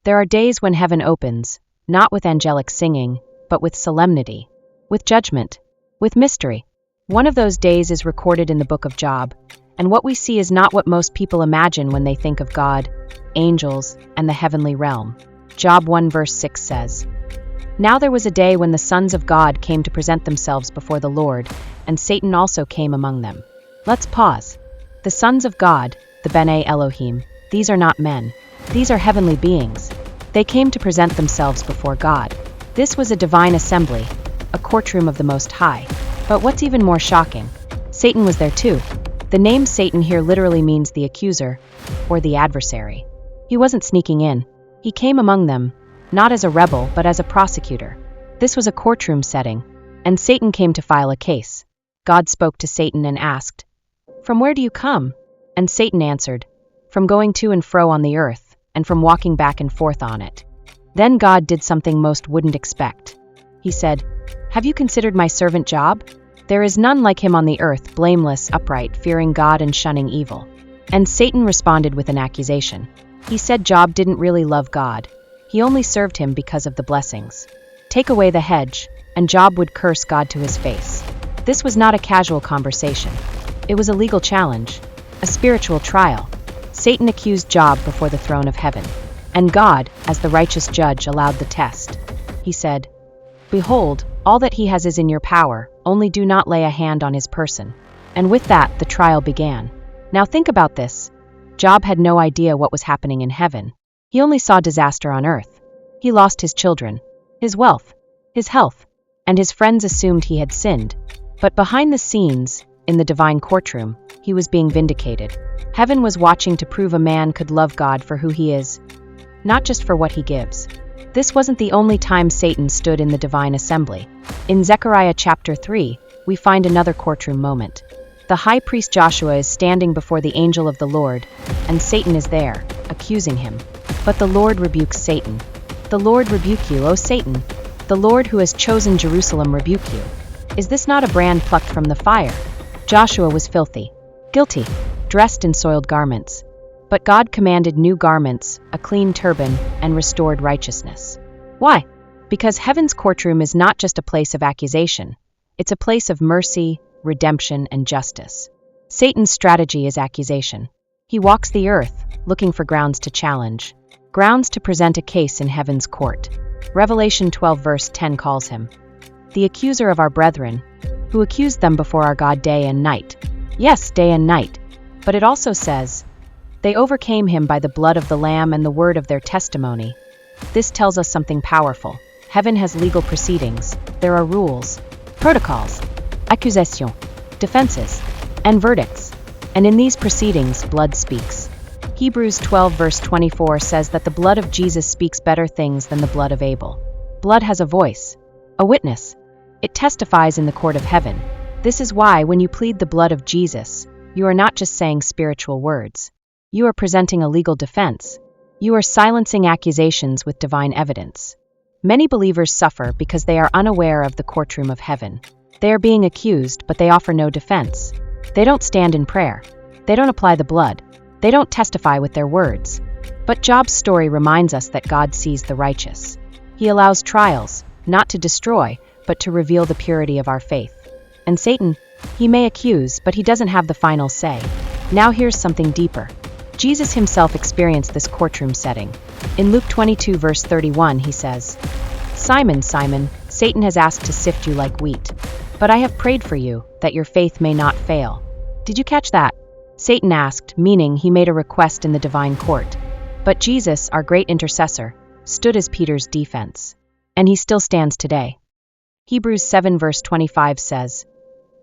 There are days when heaven opens, not with angelic singing, but with solemnity, with judgment, with mystery. One of those days is recorded in the book of Job, and what we see is not what most people imagine when they think of God, angels, and the heavenly realm. Job 1 verse 6 says, "Now there was a day when the sons of God came to present themselves before the Lord, and Satan also came among them." Let's pause. The sons of God, the B'nai Elohim, these are not men. These are heavenly beings. They came to present themselves before God. This was a divine assembly, a courtroom of the Most High. But what's even more shocking, Satan was there too. The name Satan here literally means the accuser, or the adversary. He wasn't sneaking in. He came among them, not as a rebel, but as a prosecutor. This was a courtroom setting, and Satan came to file a case. God spoke to Satan and asked, "From where do you come?" And Satan answered, "From going to and fro on the earth, and from walking back and forth on it." Then God did something most wouldn't expect. He said, "Have you considered my servant Job? There is none like him on the earth, blameless, upright, fearing God and shunning evil." And Satan responded with an accusation. He said Job didn't really love God. He only served him because of the blessings. Take away the hedge, and Job would curse God to his face. This was not a casual conversation. It was a legal challenge, a spiritual trial. Satan accused Job before the throne of heaven, and God, as the righteous judge, allowed the test. He said, "Behold, all that he has is in your power, only do not lay a hand on his person." And with that, the trial began. Now think about this. Job had no idea what was happening in heaven. He only saw disaster on earth. He lost his children, his wealth, his health, and his friends assumed he had sinned. But behind the scenes, in the divine courtroom, he was being vindicated. Heaven was watching to prove a man could love God for who he is, not just for what he gives. This wasn't the only time Satan stood in the divine assembly. In Zechariah chapter 3, we find another courtroom moment. The high priest Joshua is standing before the angel of the Lord, and Satan is there, accusing him. But the Lord rebukes Satan. "The Lord rebuke you, O Satan! The Lord who has chosen Jerusalem rebuke you. Is this not a brand plucked from the fire?" Joshua was filthy, guilty, dressed in soiled garments. But God commanded new garments, a clean turban, and restored righteousness. Why? Because heaven's courtroom is not just a place of accusation. It's a place of mercy, redemption, and justice. Satan's strategy is accusation. He walks the earth, looking for grounds to challenge, grounds to present a case in heaven's court. Revelation 12 verse 10 calls him the accuser of our brethren, who accused them before our God day and night. Yes, day and night. But it also says, they overcame him by the blood of the Lamb and the word of their testimony. This tells us something powerful. Heaven has legal proceedings. There are rules, protocols, accusation, defenses, and verdicts. And in these proceedings, blood speaks. Hebrews 12 verse 24 says that the blood of Jesus speaks better things than the blood of Abel. Blood has a voice, a witness. It testifies in the court of heaven. This is why when you plead the blood of Jesus, you are not just saying spiritual words. You are presenting a legal defense. You are silencing accusations with divine evidence. Many believers suffer because they are unaware of the courtroom of heaven. They are being accused, but they offer no defense. They don't stand in prayer. They don't apply the blood. They don't testify with their words. But Job's story reminds us that God sees the righteous. He allows trials, not to destroy, but to reveal the purity of our faith. And Satan, he may accuse, but he doesn't have the final say. Now here's something deeper. Jesus himself experienced this courtroom setting. In Luke 22 verse 31 he says, "Simon, Simon, Satan has asked to sift you like wheat. But I have prayed for you, that your faith may not fail." Did you catch that? Satan asked, meaning he made a request in the divine court. But Jesus, our great intercessor, stood as Peter's defense. And he still stands today. Hebrews 7 verse 25 says,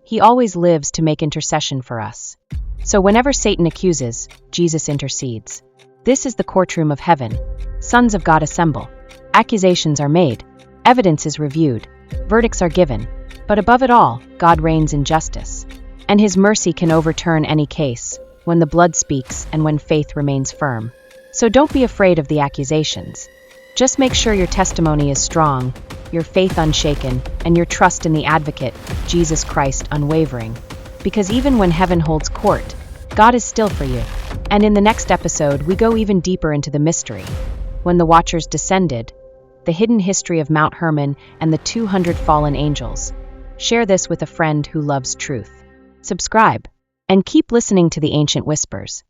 "He always lives to make intercession for us." So whenever Satan accuses, Jesus intercedes. This is the courtroom of heaven. Sons of God assemble. Accusations are made. Evidence is reviewed. Verdicts are given. But above it all, God reigns in justice. And his mercy can overturn any case, when the blood speaks and when faith remains firm. So don't be afraid of the accusations. Just make sure your testimony is strong, your faith unshaken, and your trust in the advocate, Jesus Christ, unwavering. Because even when heaven holds court, God is still for you. And in the next episode, we go even deeper into the mystery. when the Watchers descended, the hidden history of Mount Hermon and the 200 fallen angels. Share this with a friend who loves truth. Subscribe, and keep listening to the ancient whispers.